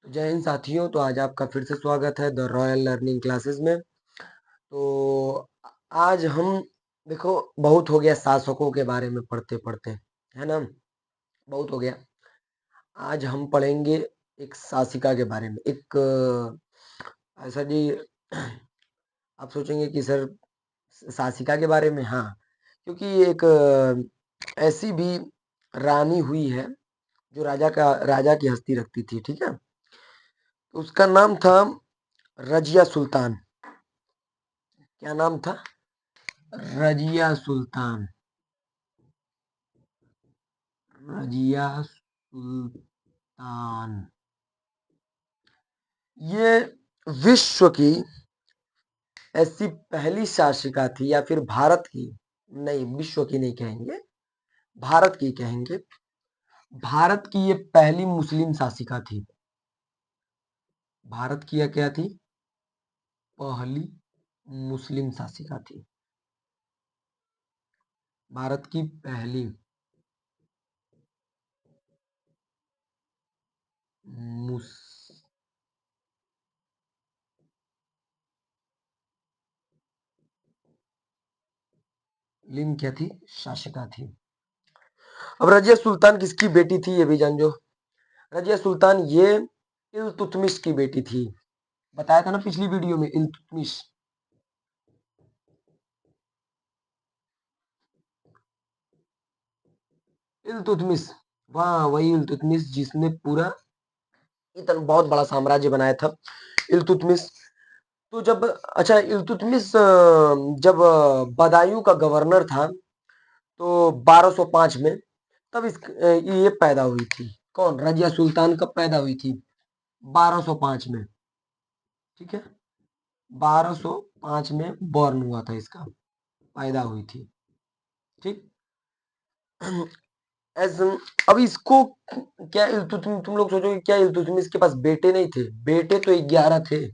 जय हिंद साथियों। तो आज आपका फिर से स्वागत है द रॉयल लर्निंग क्लासेस में। तो आज हम देखो, बहुत हो गया शासकों के बारे में पढ़ते पढ़ते, है ना। बहुत हो गया। आज हम पढ़ेंगे एक शासिका के बारे में। एक ऐसा जी, आप सोचेंगे कि सर शासिका के बारे में। हाँ, क्योंकि ये एक ऐसी भी रानी हुई है जो राजा की हस्ती रखती थी, ठीक है। उसका नाम था रजिया सुल्तान। क्या नाम था? रजिया सुल्तान। रजिया सुल्तान ये विश्व की ऐसी पहली शासिका थी, या फिर भारत की, नहीं विश्व की नहीं कहेंगे, भारत की कहेंगे। भारत की ये पहली मुस्लिम शासिका थी। भारत की यह क्या थी? पहली मुस्लिम शासिका थी। भारत की पहली मुस्लिम क्या थी? शासिका थी। अब रजिया सुल्तान किसकी बेटी थी, ये भी जान जो। रजिया सुल्तान ये इल्तुतमिश की बेटी थी। बताया था ना पिछली वीडियो में, इल्तुतमिश। इल्तुतमिश, वाह, वही इल्तुतमिश जिसने पूरा इतना बहुत बड़ा साम्राज्य बनाया था, इल्तुतमिश। तो जब, अच्छा, इल्तुतमिश जब बदायूं का गवर्नर था, तो 1205 में, तब ये पैदा हुई थी। कौन? रजिया सुल्तान कब पैदा हुई थी? 1205 में, ठीक है। 1205 में बॉर्न हुआ था इसका, पैदा हुई थी, ठीक। एज अब इसको क्या तुम लोग सोचोगे क्या इल्तुतमिश के पास बेटे नहीं थे? बेटे तो 11 थे।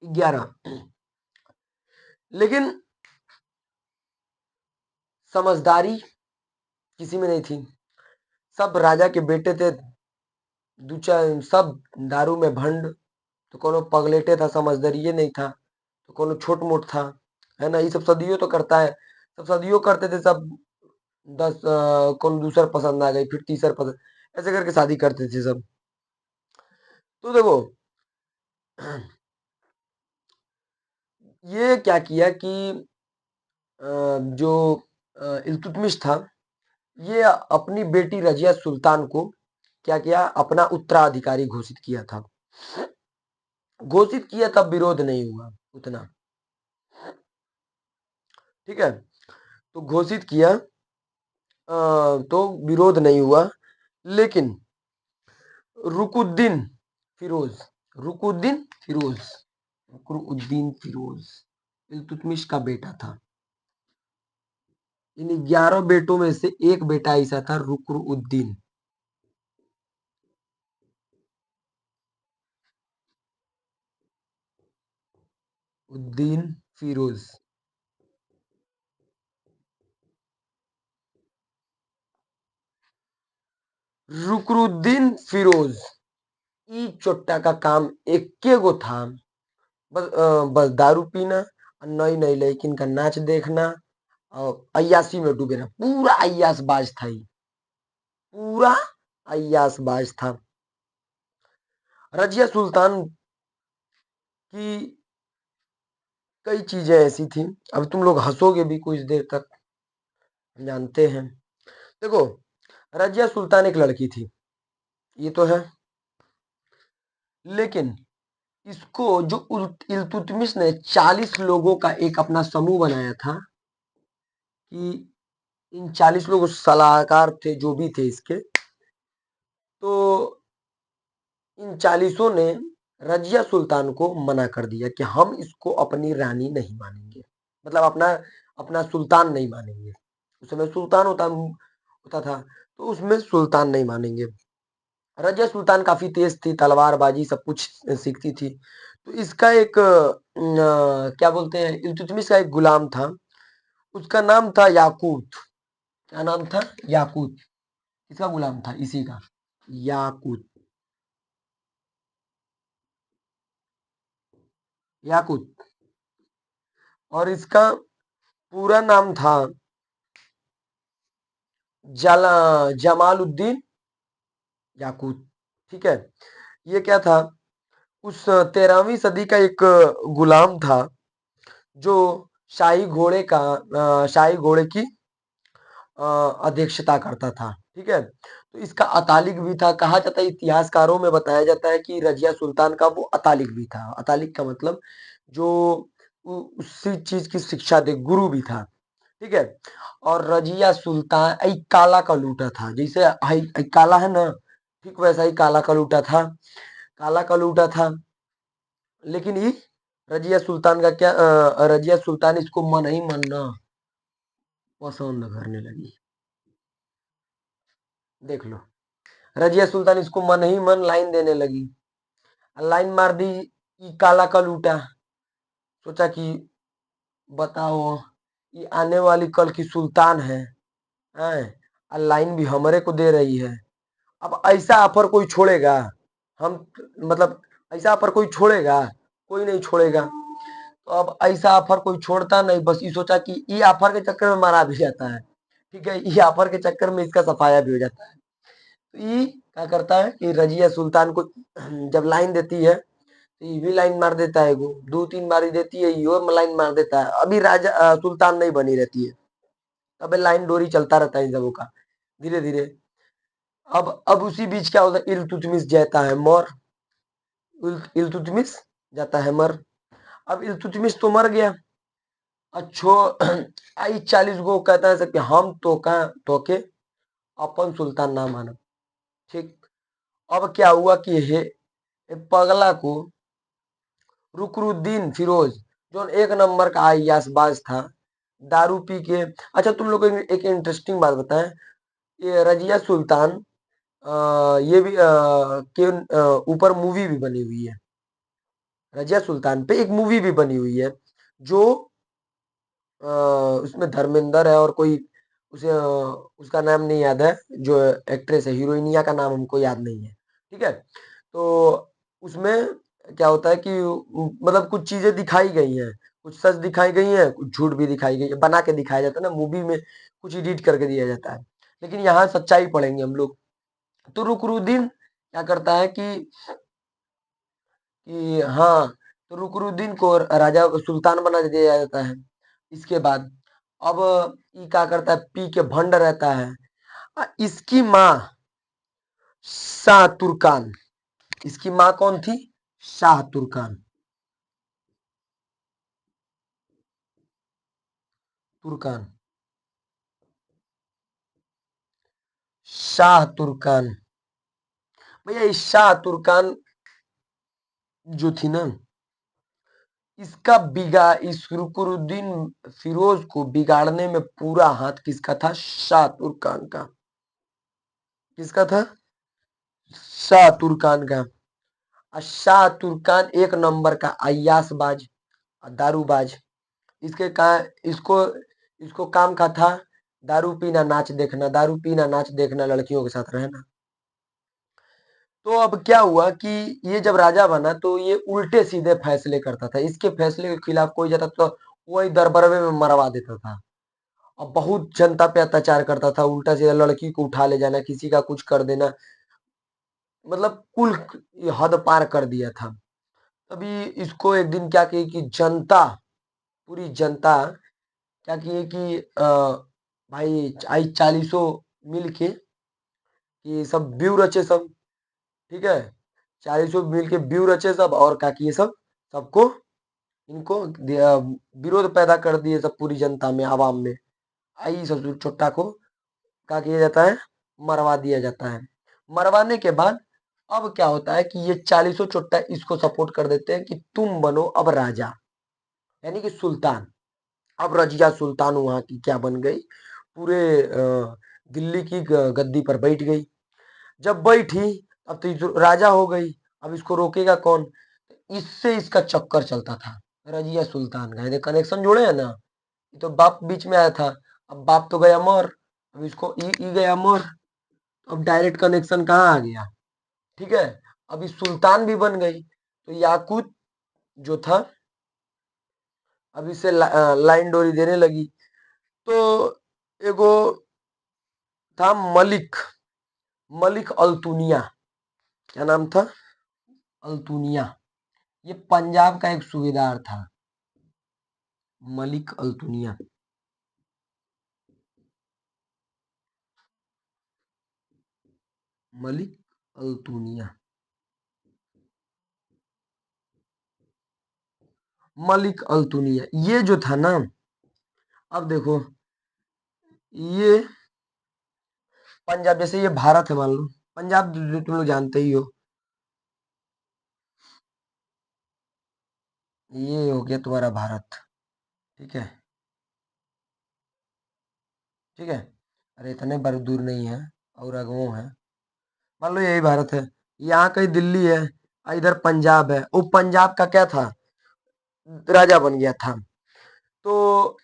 11। लेकिन समझदारी किसी में नहीं थी। सब राजा के बेटे थे। सब दारू में भंड। तो कोनो पगलेटे था, समझदारी ये नहीं था। तो कोनो छोट मोट था, है ना। ये सब सदियों तो करता है, सब सदियों करते थे सब। 10 कौन दूसर पसंद आ गई, फिर तीसर पसंद, ऐसे करके शादी करते थे सब। तो देखो, ये क्या किया कि जो इल्तुतमिश था, ये अपनी बेटी रजिया सुल्तान को क्या किया, अपना उत्तराधिकारी घोषित किया था। घोषित किया, तब विरोध नहीं हुआ उतना, ठीक है। तो घोषित किया, तो विरोध नहीं हुआ। लेकिन रुकुद्दीन फिरोज, रुकुद्दीन फिरोज, रुकुद्दीन फिरोज इल्तुतमिश का बेटा था। इन 11 बेटों में से एक बेटा ऐसा था, रुकुद्दीन। उद्दीन फिरोज। रुकरुद्दीन फिरोज, ई चोट्टा का काम एके गो था। बस दारू पीना और नई नई लड़किन का नाच देखना और अय्याशी में डूबे रहना। पूरा अय्याशबाज था ये, पूरा अय्याशबाज था। रजिया सुल्तान की कई चीजें ऐसी थी, अब तुम लोग हंसोगे भी कुछ देर तक, जानते हैं। देखो, रजिया सुल्तान एक लड़की थी, ये तो है। लेकिन इसको जो इल्तुतमिश ने 40 लोगों का एक अपना समूह बनाया था, कि इन 40 लोग सलाहकार थे जो भी थे इसके, तो इन 40 ने रजिया सुल्तान को मना कर दिया कि हम इसको अपनी रानी नहीं मानेंगे, मतलब अपना अपना सुल्तान नहीं मानेंगे। उस समय सुल्तान होता था, तो उसमें सुल्तान नहीं मानेंगे। रजिया सुल्तान काफी तेज थी, तलवारबाजी सब कुछ सीखती थी। तो इसका एक क्या बोलते हैं, इल्तुतमिश का एक गुलाम था, उसका नाम था याकूत। क्या नाम था? याकूत। किसका गुलाम था? इसी का, याकूत। याकूत। और इसका पूरा नाम था जला जमालुद्दीन याकूत। ठीक है। ये क्या था, उस 13वीं सदी का एक गुलाम था जो शाही घोड़े की अध्यक्षता करता था। ठीक है। तो इसका अतालिक भी था, कहा जाता है, इतिहासकारों में बताया जाता है कि रजिया सुल्तान का वो अतालिक भी था। अतालिक का मतलब जो उसी चीज की शिक्षा दे, गुरु भी था। ठीक है। और रजिया सुल्तान आई काला का लूटा था, जैसे आई काला है ना, ठीक वैसा ही काला का लूटा था। काला का लूटा था। लेकिन ये रजिया सुल्तान का क्या, रजिया सुल्तान इसको मन ही मन ना पसंद करने लगी। देख लो, रजिया सुल्तान इसको मन ही मन लाइन देने लगी। लाइन मार दी, ये काला का लूटा। सोचा कि बताओ, ये आने वाली कल की सुल्तान है, हैं? और लाइन भी हमरे को दे रही है। अब ऐसा ऑफर कोई छोड़ेगा? हम मतलब ऐसा ऑफर कोई छोड़ेगा? कोई नहीं छोड़ेगा। तो अब ऐसा ऑफर कोई छोड़ता नहीं, बस ये सोचा कि ये ऑफर के चक्कर में मारा भी जाता है। ठीक है, ये ऑफर के चक्कर में इसका सफाया भी हो जाता है। तो ये क्या करता है कि रजिया सुल्तान को जब लाइन देती है तो ये भी लाइन मार देता है। वो 2-3 बारी देती है, ये लाइन मार देता है। अभी सुल्तान नहीं बनी रहती है, अब लाइन डोरी चलता रहता है इन सबों का धीरे धीरे। अब उसी बीच क्या होता है, इल्तुतमिश जाता है मर। इल्तुतमिश जाता है मर। अब इल्तुतमिश तो मर गया। अच्छो आई 40 गो कहता है सब कि हम तो का तो के अपन सुल्तान ना मानब। ठीक। अब क्या हुआ कि हे पगला को रुकरुद्दीन फिरोज, जो एक नंबर का अय्यासबाज था, दारू पी के। अच्छा तुम लोग को एक इंटरेस्टिंग बात बताएं, ये रजिया सुल्तान ये भी के ऊपर मूवी भी बनी हुई है। रजिया सुल्तान पे एक मूवी भी बनी हुई है जो उसमें धर्मेंद्र है और कोई उसे उसका नाम नहीं याद है, जो एक्ट्रेस है हीरोइनिया का नाम हमको याद नहीं है। ठीक है। तो उसमें क्या होता है कि मतलब कुछ चीजें दिखाई गई हैं, कुछ सच दिखाई गई हैं, कुछ झूठ भी दिखाई गई है, बना के दिखाया जाता है ना मूवी में, कुछ एडिट करके दिया जाता है। लेकिन यहाँ सच्चाई पढ़ेंगे हम लोग। तो रुकरुद्दीन क्या करता है कि हाँ, तो रुकरुद्दीन को राजा सुल्तान बना दिया जाता है। इसके बाद अब ये क्या करता है, पी के भंड रहता है। इसकी माँ शाह तुर्कान, इसकी माँ कौन थी? शाह तुर्कान। तुर्कान, शाह तुर्कान। भैया इस शाह तुर्कान जो थी ना, इसका इस रुकरुद्दीन फिरोज को बिगाड़ने में पूरा हाथ किसका था? शाह तुर्कान का। किसका था? शाह तुर्कान का। शाह तुर्कान एक नंबर का अय्यासबाज, दारूबाज। इसके का इसको इसको काम का था दारू पीना नाच देखना, दारू पीना नाच देखना, लड़कियों के साथ रहना। तो अब क्या हुआ कि ये जब राजा बना तो ये उल्टे सीधे फैसले करता था, इसके फैसले के खिलाफ कोई जाता तो वही दरबरवे में मरवा देता था। अब बहुत जनता पे अत्याचार करता था, उल्टा सीधा लड़की को उठा ले जाना, किसी का कुछ कर देना, मतलब कुल हद पार कर दिया था। तभी इसको एक दिन क्या किए कि जनता, पूरी जनता क्या किए कि भाई आई 40 मिल के कि सब ब्यू रचे सब। ठीक है। 40 मिल के ब्यू रचे सब, और क्या किए सब, सबको इनको विरोध पैदा कर दिए सब पूरी जनता में, आवाम में। आई ससुर चोट्टा को क्या किया जाता है? मरवा दिया जाता है। मरवाने के बाद अब क्या होता है कि ये 40 चोट्टा इसको सपोर्ट कर देते हैं कि तुम बनो अब राजा, यानी कि सुल्तान। अब रजिया सुल्तान वहां की क्या बन गई, पूरे दिल्ली की गद्दी पर बैठ गई। जब बैठी, अब तो ये राजा हो गई, अब इसको रोकेगा कौन? इससे इसका चक्कर चलता था रजिया सुल्तान का। ये कनेक्शन जोड़े है ना, ये तो बाप बीच में आया था। अब बाप तो गया मर, अब इसको ई गया मर, अब डायरेक्ट कनेक्शन कहाँ आ गया? ठीक है। अभी सुल्तान भी बन गई। तो याकूत जो था अब इसे लाइन डोरी देने लगी। तो एगो था मलिक, मलिक अल्तुनिया। क्या नाम था? अल्तुनिया। ये पंजाब का एक सूबेदार था, मलिक अल्तुनिया। मलिक अल्तुनिया, मलिक अल्तुनिया ये जो था ना, अब देखो ये पंजाब, जैसे ये भारत है मान लो, पंजाब जो तुम लोग जानते ही हो, ये हो गया तुम्हारा भारत। ठीक है, ठीक है। अरे इतने बड़े दूर नहीं है, और अगुओं है। मान लो यही भारत है, यहाँ कहीं दिल्ली है, इधर पंजाब है। वो पंजाब का क्या था, राजा बन गया था। तो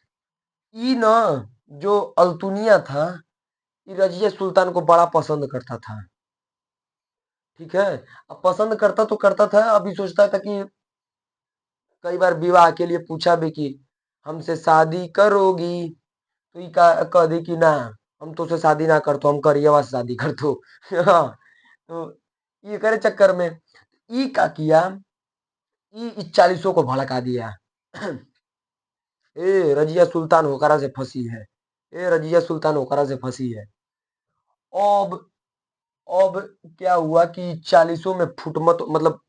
ई न, जो अल्तुनिया था, ये रजिया सुल्तान को बड़ा पसंद करता था। ठीक है, अब पसंद करता तो करता था, अभी सोचता था कि कई बार विवाह के लिए पूछा भी कि हमसे शादी करोगी, तो ये कह दी कि ना, हम तो से शादी ना करतो, हम करियवा से शादी करतो। हाँ, तो ये करे चक्कर में ई का किया, ई 40 को भड़का दिया। ए रजिया सुल्तान होकरा से फंसी है, ए रजिया सुल्तान होकरा से फंसी है। अब अब क्या हुआ कि 40 में फुटमत, मतलब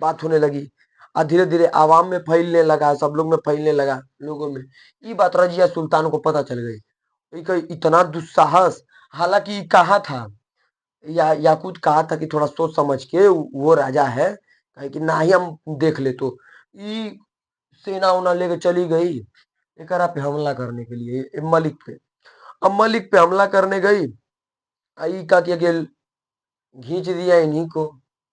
बात होने लगी, और धीरे धीरे आवाम में फैलने लगा, सब लोग में फैलने लगा, लोगों में। ये बात रजिया सुल्तान को पता चल गई। ये कही, इतना दुस्साहस। हालांकि ये कहा था, याकूत कहा था कि थोड़ा सोच समझ के, वो राजा है, कहे कि ना ही हम देख ले, तो ये सेना उना लेके चली गई एकरा पे हमला करने के लिए, मलिक पे। अब मलिक पे हमला करने गई, आई का किया कि घींच दिया इन्हीं को,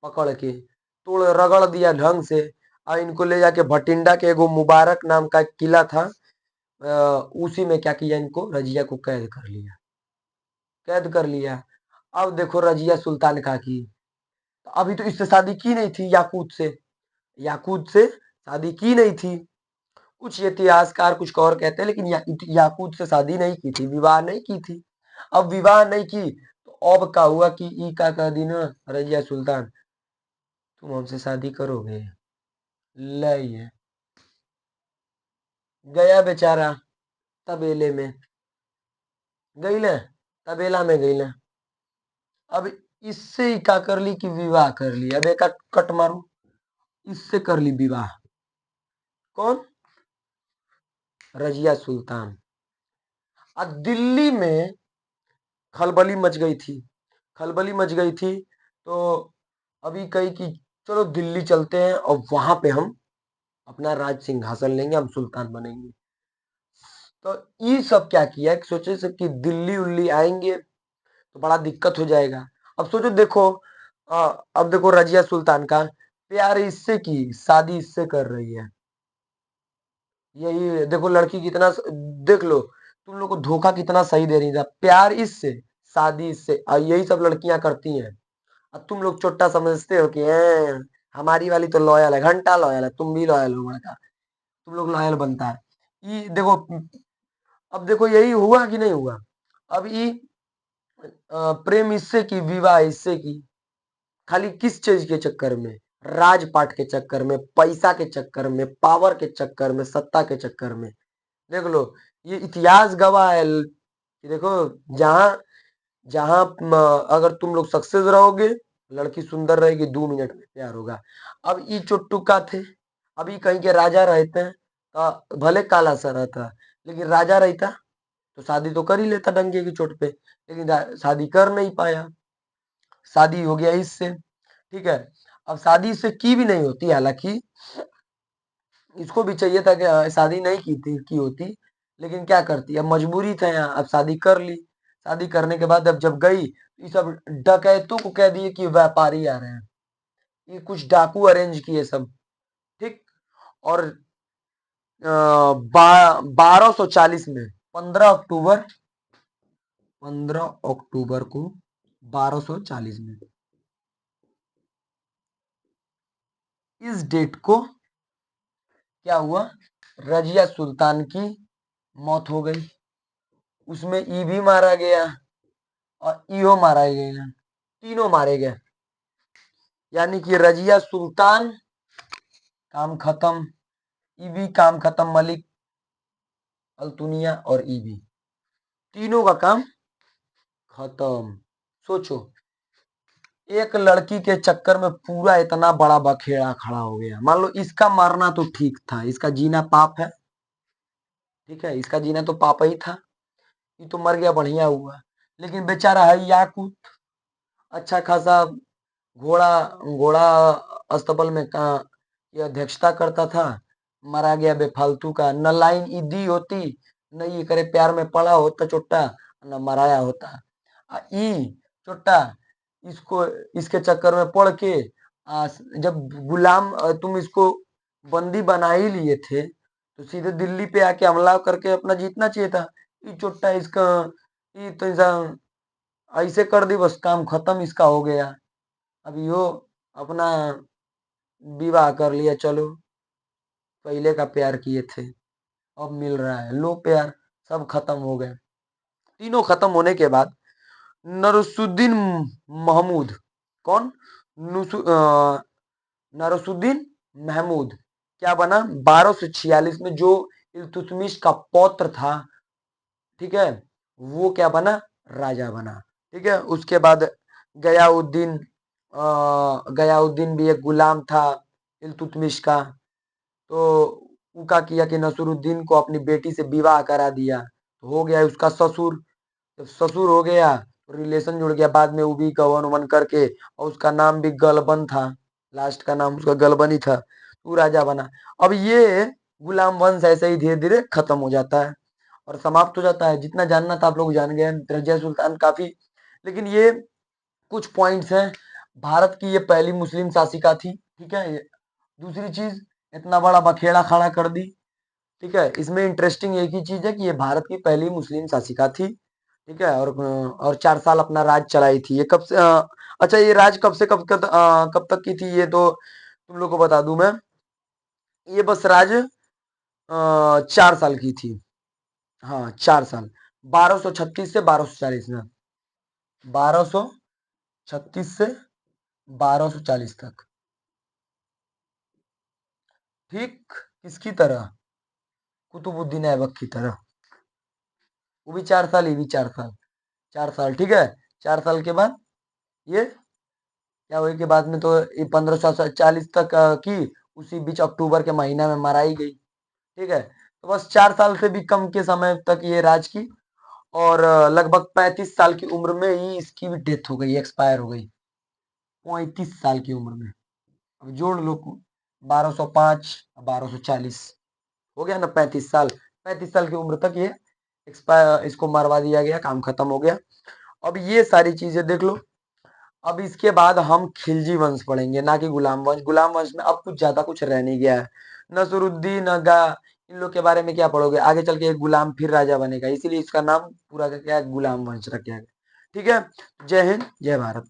पकड़ के तोड़ रगड़ दिया ढंग से। और इनको ले जाके भटिंडा के एगो मुबारक नाम का एक किला था, उसी में क्या किया, इनको रजिया को कैद कर लिया, कैद कर लिया। अब देखो रजिया सुल्तान का की, तो अभी तो इससे शादी की नहीं थी याकूत से, याकूत से शादी की नहीं थी। कुछ इतिहासकार कुछ और कहते हैं, लेकिन याकूत से शादी नहीं की थी, विवाह नहीं की थी। अब विवाह नहीं की, तो अब क्या हुआ कि ई का कह दी ना, रजिया सुल्तान तुम हमसे शादी करोगे, ले गया बेचारा तबेले में, गई ना, तबेला में गई ना। अब इससे ही क्या कर ली कि विवाह कर ली। अब एक कट मारू, इससे कर ली विवाह। कौन? रजिया सुल्तान। अब दिल्ली में खलबली मच गई थी, खलबली मच गई थी। तो अभी कही कि चलो दिल्ली चलते हैं और वहां पे हम अपना राज सिंहासन लेंगे, हम सुल्तान बनेंगे। तो ये सब क्या किया कि सोचे से कि दिल्ली उल्ली आएंगे तो बड़ा दिक्कत हो जाएगा। अब सोचो, देखो अब देखो रजिया सुल्तान का प्यार इससे की, शादी इससे कर रही है। यही देखो लड़की कितना देख लो, तुम लोग को धोखा कितना सही दे रही था, प्यार इससे, शादी इससे, और यही सब लड़कियां करती हैं। अब तुम लोग छोटा समझते हो कि हमारी वाली तो लॉयल है, घंटा लॉयल है, तुम भी लॉयल हो लड़का, तुम लोग लॉयल बनता है। ये देखो, अब देखो यही हुआ कि नहीं हुआ। अब ये प्रेम इससे की, विवाह इससे की, खाली किस चीज के चक्कर में, राजपाट के चक्कर में, पैसा के चक्कर में, पावर के चक्कर में, सत्ता के चक्कर में। देख लो, ये इतिहास गवाह है कि देखो, जहां जहां अगर तुम लोग सक्सेस रहोगे, लड़की सुंदर रहेगी, 2 मिनट में प्यार होगा। अब ये चुट्टुका थे, अभी कहीं के राजा रहते हैं, तो भले काला सा रहता, लेकिन राजा रहता तो शादी तो कर ही लेता डंके की चोट पे, लेकिन शादी कर नहीं पाया, शादी हो गया इससे। ठीक है, अब शादी इससे की भी नहीं होती, हालांकि इसको भी चाहिए था कि शादी नहीं की थी, की होती, लेकिन क्या करती, अब मजबूरी था यहाँ, अब शादी कर ली। शादी करने के बाद अब जब गई, तो ये सब डकैतों को कह दिए कि व्यापारी आ रहे हैं, ये कुछ डाकू अरेंज किए सब। ठीक, और 1240 में, 15 अक्टूबर, 15 अक्टूबर को 1240 में, इस डेट को क्या हुआ रजिया सुल्तान की मौत हो गई, उसमें ई भी मारा गया और ईओ मारा गया, तीनों मारे गए। यानी कि रजिया सुल्तान काम खत्म, ईबी काम खत्म, मलिक अल्तुनिया और ईबी तीनों का काम खत्म। सोचो, एक लड़की के चक्कर में पूरा इतना बड़ा बखेड़ा खड़ा हो गया। मान लो इसका मरना तो ठीक था, इसका जीना पाप है, ठीक है, इसका जीना तो पाप ही था, ये तो मर गया, बढ़िया हुआ। लेकिन बेचारा है याकूत, अच्छा खासा घोड़ा घोड़ा अस्तबल में का ये अध्यक्षता करता था, मरा गया बेफालतू का। न लाइन ई दी होती, न ये करे प्यार में पड़ा होता चोट्टा, न मराया होता। ई चोट्टा इसको इसके चक्कर में पड़ के जब गुलाम तुम इसको बंदी बना ही लिए थे तो सीधे दिल्ली पे आके हमला करके अपना जीतना चाहिए था। ये चोट्टा इसका ये तो ऐसे कर दी, बस काम खत्म इसका हो गया। अब यो अपना विवाह कर लिया, चलो पहले का प्यार किए थे अब मिल रहा है, लो प्यार, सब खत्म हो गए। तीनों खत्म होने के बाद नरसुद्दीन महमूद, कौन, नरसुद्दीन महमूद क्या बना 1246 में, जो इल्तुतमिश का पौत्र था, ठीक है, वो क्या बना, राजा बना। ठीक है, उसके बाद गयाउद्दीन गयाउद्दीन भी एक गुलाम था इल्तुतमिश का, तो उका किया कि नसरुद्दीन को अपनी बेटी से विवाह करा दिया, तो हो गया उसका ससुर। जब ससुर हो गया तो रिलेशन जुड़ गया, बाद में वो भी गवन वन करके, और उसका नाम भी गलबन था, लास्ट का नाम उसका गलबन ही था, वो राजा बना। अब ये गुलाम वंश ऐसे ही धीरे धीरे खत्म हो जाता है और समाप्त हो जाता है। जितना जानना था आप लोग जान गए, रजिया सुल्तान काफी, लेकिन ये कुछ पॉइंट्स हैं। भारत की ये पहली मुस्लिम शासिका थी, ठीक है। दूसरी चीज, इतना बड़ा बखेड़ा खड़ा कर दी, ठीक है। इसमें इंटरेस्टिंग एक ही चीज है कि ये भारत की पहली मुस्लिम शासिका थी, ठीक है। और 4 साल अपना राज चलाई थी। ये कब से अच्छा, ये राज कब से कब तक की थी, ये तो तुम लोग को बता दूं मैं। ये बस राज 4 साल की थी, हाँ 4 साल, 1236 से 1240 में, 1236 से 1240 तक, ठीक। किसकी तरह, कुतुबुद्दीन ऐबक की तरह, वो भी 4 साल, ये भी 4 साल, 4 साल, ठीक है। 4 साल के बाद ये क्या हुई के बाद में तो ये 1540 तक की, उसी बीच अक्टूबर के महीना में मराई गई, ठीक है। तो बस 4 साल से भी कम के समय तक ये राज की, और लगभग 35 साल की उम्र में ही इसकी भी डेथ हो गई, एक्सपायर हो गई, 35 साल की उम्र में। अब जोड़ लो, 1205 1240, हो गया ना 35 साल। 35 साल की उम्र तक ये एक्सपायर, इसको मरवा दिया गया, काम खत्म हो गया। अब ये सारी चीजें देख लो। अब इसके बाद हम खिलजी वंश पढ़ेंगे, ना कि गुलाम वंश। गुलाम वंश में अब कुछ ज्यादा कुछ रह नहीं गया है। नसरुद्दीन अगा, इन लोग के बारे में क्या पढ़ोगे, आगे चल के एक गुलाम फिर राजा बनेगा, इसीलिए इसका नाम पूरा का क्या है, गुलाम वंश रख गया। ठीक है, जय हिंद, जय भारत।